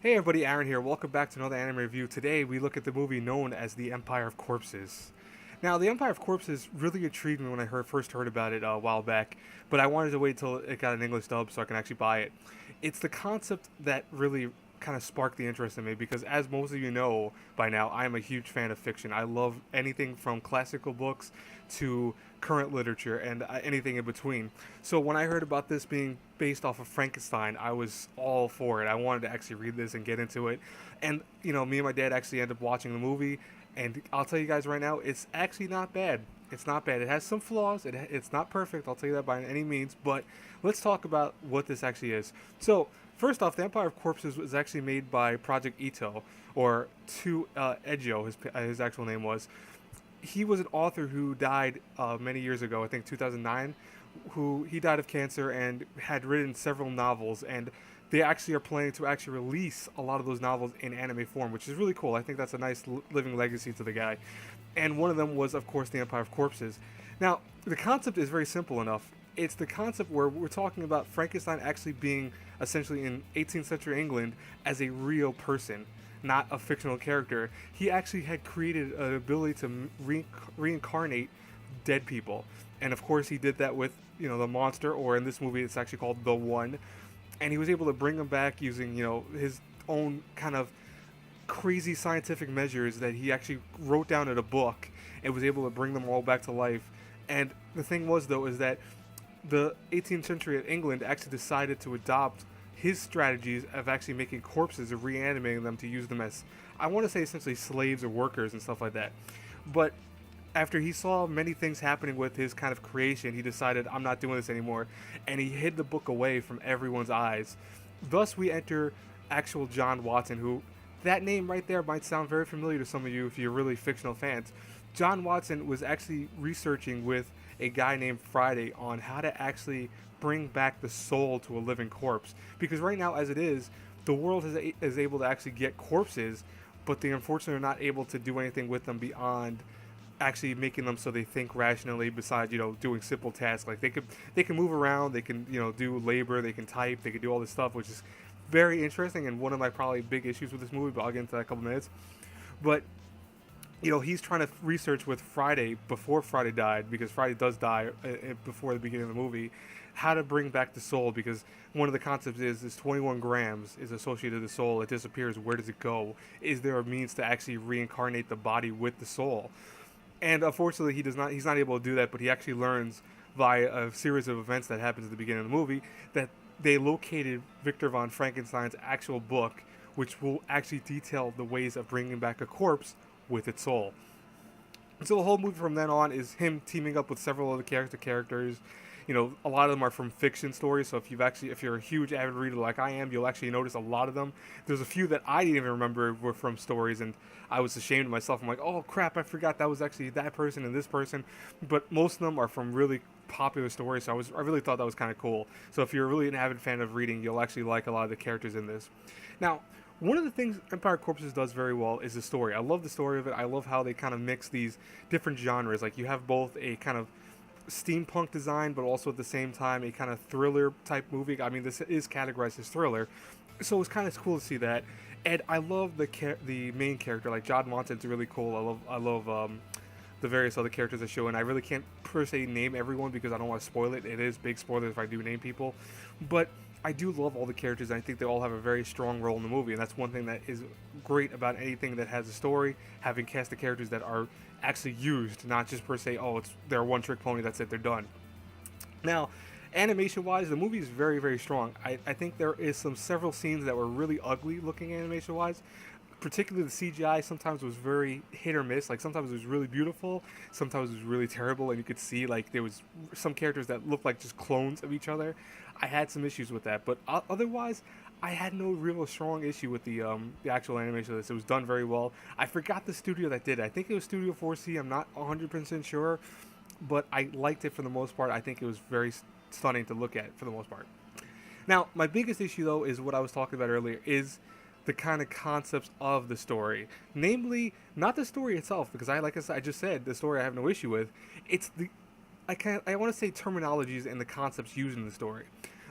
Hey everybody, Aaron here. Welcome back to another anime review. Today we look at the movie known as The Empire of Corpses. Now, The Empire of Corpses really intrigued me when I first heard about it a while back, but I wanted to wait till it got an English dub so I can actually buy it. It's the concept that really kind of sparked the interest in me because, as most of you know by now, I am a huge fan of fiction. I love anything from classical books to current literature and anything in between. So when I heard about this being based off of Frankenstein, I was all for it. I wanted to actually read this and get into it. And, me and my dad actually ended up watching the movie. And I'll tell you guys right now, it's actually not bad. It's not bad. It has some flaws. It's not perfect. I'll tell you that by any means. But let's talk about what this actually is. So, first off, The Empire of Corpses was actually made by Project Ito, or To Ejo, his actual name was. He was an author who died many years ago, I think 2009, who he died of cancer and had written several novels, and they actually are planning to actually release a lot of those novels in anime form, which is really cool. I think that's a nice living legacy to the guy. And one of them was, of course, The Empire of Corpses. Now, the concept is very simple enough. It's the concept where we're talking about Frankenstein actually being essentially in 18th century England as a real person, not a fictional character. He actually had created an ability to reincarnate dead people. And of course, he did that with, the monster, or in this movie, it's actually called The One. And he was able to bring them back using, his own kind of crazy scientific measures that he actually wrote down in a book and was able to bring them all back to life. And the thing was, though, is that the 18th century of England actually decided to adopt his strategies of actually making corpses and reanimating them to use them as, I want to say, essentially slaves or workers and stuff like that. But after he saw many things happening with his kind of creation, he decided, I'm not doing this anymore, and he hid the book away from everyone's eyes. Thus, we enter actual John Watson, who, that name right there might sound very familiar to some of you if you're really fictional fans. John Watson was actually researching with a guy named Friday on how to actually bring back the soul to a living corpse. Because right now, as it is, the world is able to actually get corpses, but they unfortunately are not able to do anything with them beyond actually making them so they think rationally, besides doing simple tasks. Like they can move around, they can do labor, they can type, they can do all this stuff, which is very interesting and one of my probably big issues with this movie, but I'll get into that in a couple minutes. But he's trying to research with Friday before Friday died, because Friday does die before the beginning of the movie, how to bring back the soul, because one of the concepts is this 21 grams is associated with the soul. It disappears. Where does it go? Is there a means to actually reincarnate the body with the soul? And unfortunately, he's not able to do that, but he actually learns via a series of events that happens at the beginning of the movie that they located Victor von Frankenstein's actual book, which will actually detail the ways of bringing back a corpse with its soul. So the whole movie from then on is him teaming up with several other characters. A lot of them are from fiction stories. So if you're a huge avid reader like I am, you'll actually notice a lot of them. There's a few that I didn't even remember were from stories, and I was ashamed of myself. I'm like, oh crap, I forgot that was actually that person and this person. But most of them are from really popular stories. So I really thought that was kind of cool. So if you're really an avid fan of reading, you'll actually like a lot of the characters in this. Now, one of the things Empire Corpses does very well is the story. I love the story of it. I love how they kind of mix these different genres. Like, you have both a kind of steampunk design, but also at the same time a kind of thriller type movie. I mean, this is categorized as thriller, so it's kind of cool to see that. And I love the main character. Like, John Watson's really cool. I love the various other characters that show, and I really can't per se name everyone because I don't want to spoil it. It is big spoilers if I do name people, but I do love all the characters, and I think they all have a very strong role in the movie, and that's one thing that is great about anything that has a story, having cast of characters that are actually used, not just per se, they're a one-trick pony, that's it, they're done. Now, animation-wise, the movie is very, very strong. I think there is several scenes that were really ugly looking animation-wise. Particularly the CGI sometimes was very hit or miss. Like, sometimes it was really beautiful, sometimes it was really terrible, and you could see like there was some characters that looked like just clones of each other. I had some issues with that, but otherwise, I had no real strong issue with the actual animation of this. It was done very well. I forgot the studio that did it. I think it was Studio 4C. I'm not 100% sure, but I liked it for the most part. I think it was very stunning to look at for the most part. Now, my biggest issue though is what I was talking about earlier, is the kind of concepts of the story. Namely, not the story itself, because I just said, the story I have no issue with. It's the I want to say terminologies and the concepts used in the story.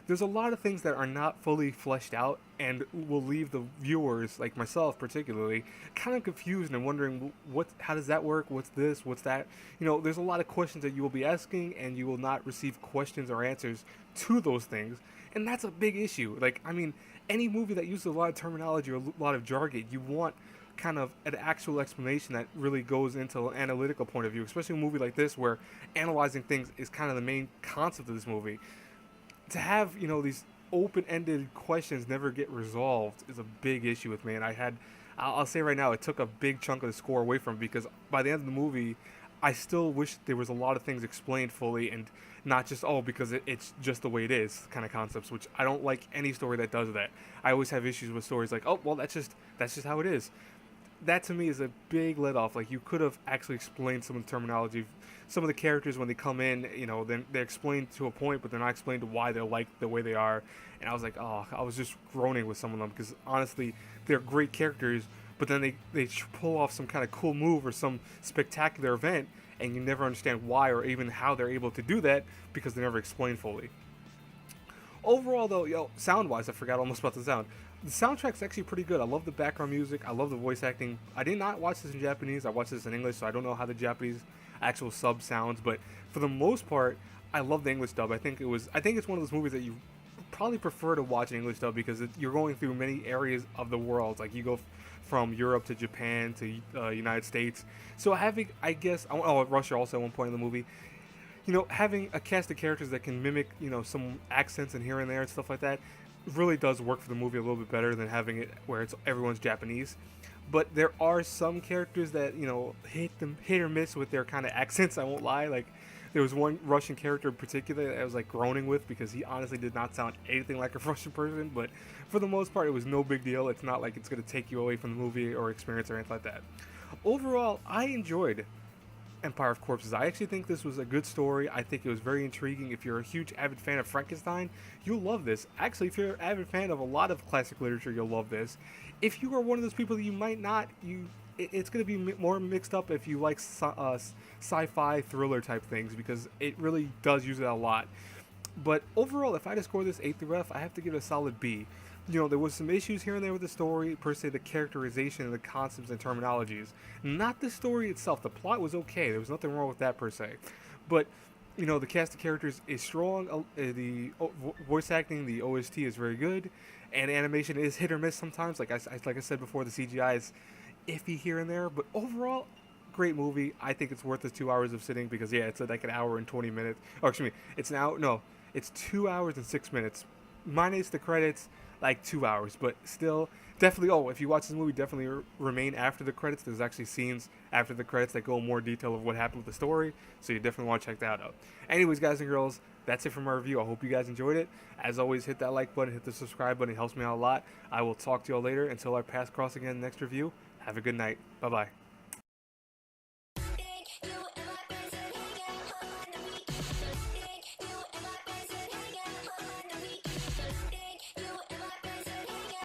there's a lot of things that are not fully fleshed out and will leave the viewers, like myself particularly, kind of confused and wondering how does that work, what's this, what's that. There's a lot of questions that you will be asking, and you will not receive questions or answers to those things, and that's a big issue. Like, I mean, any movie that uses a lot of terminology or a lot of jargon, you want kind of an actual explanation that really goes into an analytical point of view, especially a movie like this where analyzing things is kind of the main concept of this movie. To have, these open-ended questions never get resolved is a big issue with me, and I'll say right now, it took a big chunk of the score away from it, because by the end of the movie, I still wish there was a lot of things explained fully, and not just, because it's just the way it is kind of concepts, which I don't like any story that does that. I always have issues with stories like, oh, well, that's just how it is. That to me is a big let off. Like, you could have actually explained some of the terminology. Some of the characters, when they come in, then they're explained to a point, but they're not explained to why they're like the way they are. And I was like, oh, I was just groaning with some of them, because honestly, they're great characters, but then they pull off some kind of cool move or some spectacular event, and you never understand why or even how they're able to do that, because they're never explained fully. Overall, though, sound-wise, I forgot almost about the sound. The soundtrack's actually pretty good. I love the background music. I love the voice acting. I did not watch this in Japanese. I watched this in English, so I don't know how the Japanese actual sub sounds. But for the most part, I love the English dub. I think it's one of those movies that you probably prefer to watch in English dub, because you're going through many areas of the world. Like, you go from Europe to Japan to United States. So having, I guess, Russia also at one point in the movie. Having a cast of characters that can mimic, some accents and here and there and stuff like that really does work for the movie a little bit better than having it where everyone's Japanese. But there are some characters that, hit or miss with their kind of accents, I won't lie. Like, there was one Russian character in particular that I was, like, groaning with, because he honestly did not sound anything like a Russian person. But for the most part, it was no big deal. It's not like it's going to take you away from the movie or experience or anything like that. Overall, I enjoyed Empire of Corpses. I actually think this was a good story. I think it was very intriguing. If you're a huge avid fan of Frankenstein, you'll love this. Actually, if you're an avid fan of a lot of classic literature, you'll love this. If you are one of those people that you might not, it's going to be more mixed up if you like sci-fi thriller type things, because it really does use it a lot. But overall, if I had to score this A through F, I have to give it a solid B. There was some issues here and there with the story, per se, the characterization and the concepts and terminologies. Not the story itself. The plot was okay. There was nothing wrong with that, per se. But, the cast of characters is strong. The voice acting, the OST is very good. And animation is hit or miss sometimes. Like I said before, the CGI is iffy here and there. But overall, great movie. I think it's worth the 2 hours of sitting, because, it's like an hour and 20 minutes. Oh, excuse me. It's 2 hours and 6 minutes. Minus the credits, like 2 hours, but still, definitely, if you watch this movie, definitely remain after the credits. There's actually scenes after the credits that go in more detail of what happened with the story, so you definitely want to check that out. Anyways, guys and girls, that's it for my review. I hope you guys enjoyed it. As always, hit that like button, hit the subscribe button. It helps me out a lot. I will talk to y'all later. Until our paths cross again next review, have a good night. Bye-bye.